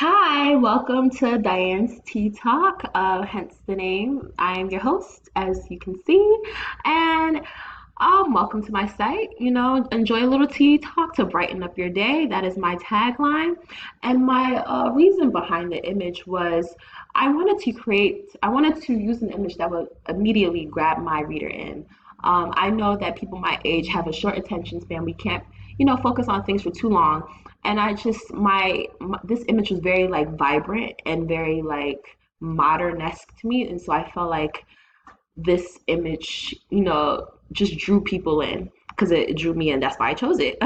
Hi, welcome to Diane's Tea Talk, hence the name. I am your host, as you can see, and welcome to my site. Enjoy a little tea talk to brighten up your day. That is my tagline. And my reason behind the image was I wanted to use an image that would immediately grab my reader in. I know that people my age have a short attention span. We can't, focus on things for too long. And I just, my this image was very like vibrant and very like modern-esque to me. And so I felt like this image, just drew people in because it drew me in. That's why I chose it.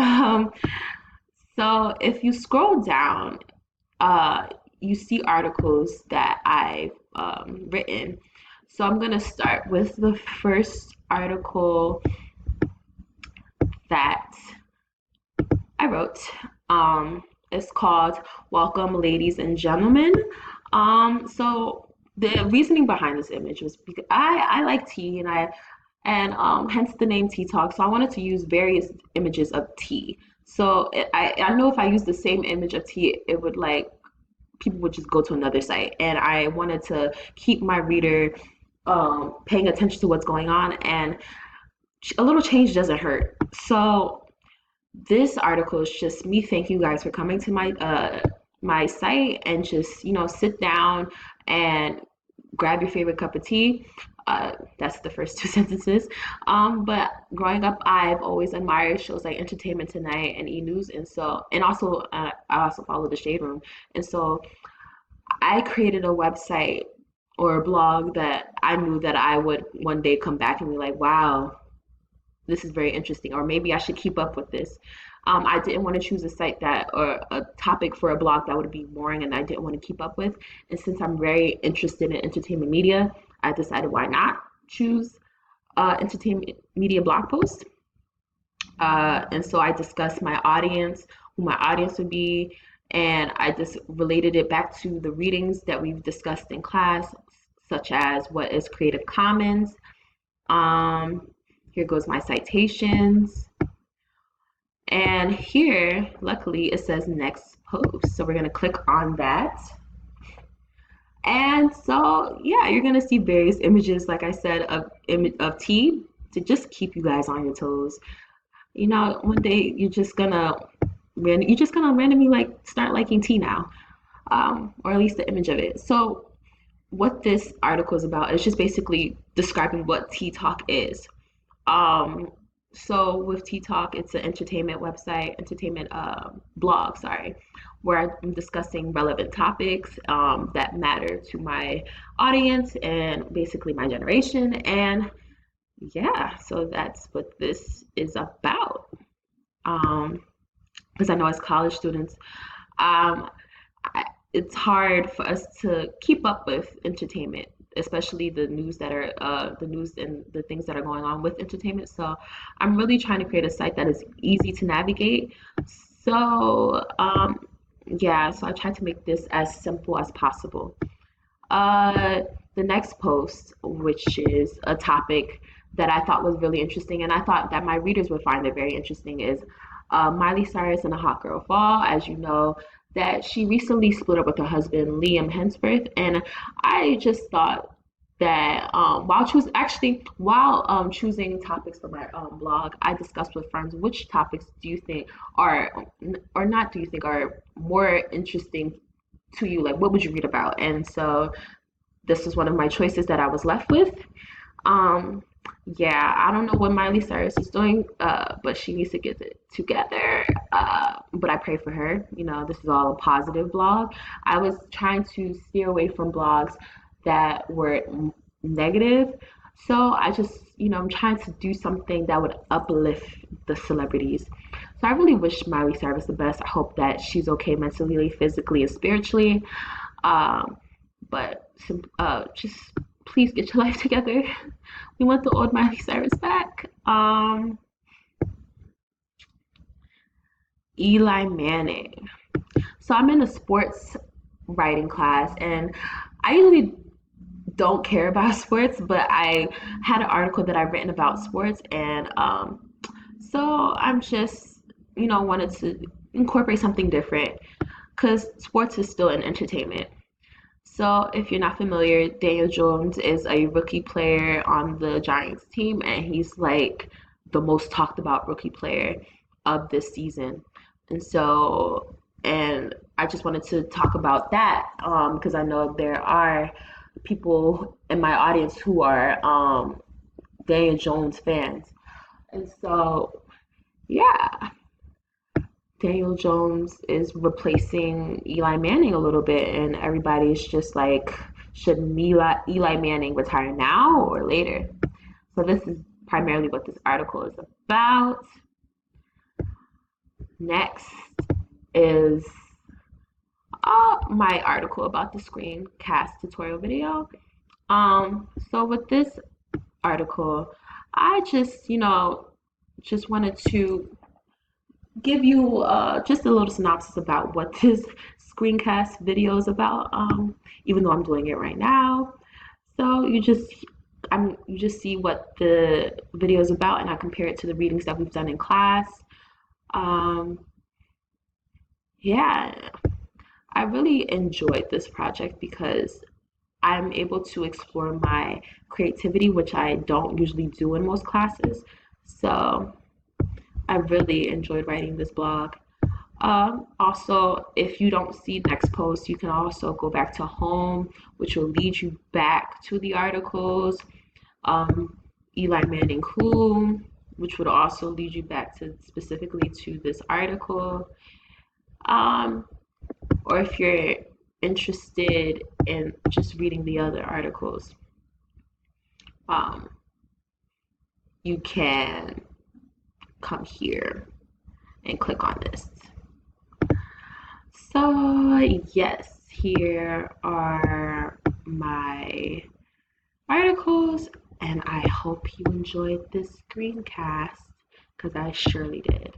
So if you scroll down, uh, you see articles that I've written. So I'm gonna start with the first article that I wrote. It's called "Welcome, Ladies and Gentlemen." So the reasoning behind this image was because I like tea and hence the name Tea Talk. So I wanted to use various images of tea. So I know if I use the same image of tea, it would like people would just go to another site, and I wanted to keep my reader paying attention to what's going on, and a little change doesn't hurt. So this article is just me thanking you guys for coming to my site and just sit down and grab your favorite cup of tea. That's the first two sentences. But growing up, I've always admired shows like Entertainment Tonight and E News, and also I also follow the Shade Room, and so I created a website or a blog that I knew that I would one day come back and be like, wow, this is very interesting, or maybe I should keep up with this. I didn't want to choose a site that or a topic for a blog that would be boring and I didn't want to keep up with. And since I'm very interested in entertainment media, I decided why not choose entertainment media blog post. And so I discussed my audience, who my audience would be, and I just related it back to the readings that we've discussed in class, such as what is Creative Commons. Um, Here goes my citations. And here, luckily, it says next post. So we're going to click on that. And so, yeah, you're going to see various images, like I said, of tea to just keep you guys on your toes. One day you're just gonna randomly like start liking tea now, or at least the image of it. So what this article is about is just basically describing what Tea Talk is. Um, so with Tea Talk, it's an entertainment website, entertainment blog, sorry, where I'm discussing relevant topics that matter to my audience and basically my generation. And yeah, so that's what this is about. Because I know as college students, um, it's hard for us to keep up with entertainment, especially the news and the things that are going on with entertainment. So I'm really trying to create a site that is easy to navigate. So yeah, so I tried to make this as simple as possible. Uh, the next post, which is a topic that I thought was really interesting, and I thought that my readers would find it very interesting, is Miley Cyrus and the Hot Girl Fall. As you know, that she recently split up with her husband Liam Hemsworth, and I just thought that while choosing topics for my blog, I discussed with friends which topics do you think are or not do you think are more interesting to you, like what would you read about? And so this was one of my choices that I was left with. Um, yeah, I don't know what Miley Cyrus is doing, but she needs to get it together. But I pray for her. This is all a positive blog. I was trying to steer away from blogs that were negative. So I just, I'm trying to do something that would uplift the celebrities. So I really wish Miley Cyrus the best. I hope that she's okay mentally, physically, and spiritually. Um, but just please get your life together. We want the old Miley Cyrus back. Eli Manning. So I'm in a sports writing class, and I usually don't care about sports, but I had an article that I've written about sports, and so I'm just wanted to incorporate something different. because sports is still an entertainment. So, if you're not familiar, Daniel Jones is a rookie player on the Giants team, and he's like the most talked about rookie player of this season. And so, and I just wanted to talk about that because I know there are people in my audience who are Daniel Jones fans. And so, yeah, Daniel Jones is replacing Eli Manning a little bit, and everybody's just like, should Eli Manning retire now or later? So this is primarily what this article is about. Next is my article about the Screencast tutorial video. So with this article, I just, just wanted to give you just a little synopsis about what this screencast video is about, even though I'm doing it right now. So you just see what the video is about, and I compare it to the readings that we've done in class. Um, yeah, I really enjoyed this project because I'm able to explore my creativity, which I don't usually do in most classes. So I really enjoyed writing this blog. Also, if you don't see next post, you can also go back to home, which will lead you back to the articles. Um, Eli Manning who, which would also lead you back to specifically to this article. Um, or if you're interested in just reading the other articles, um, you can come here and click on this. So, yes, here are my articles, and I hope you enjoyed this screencast because I surely did.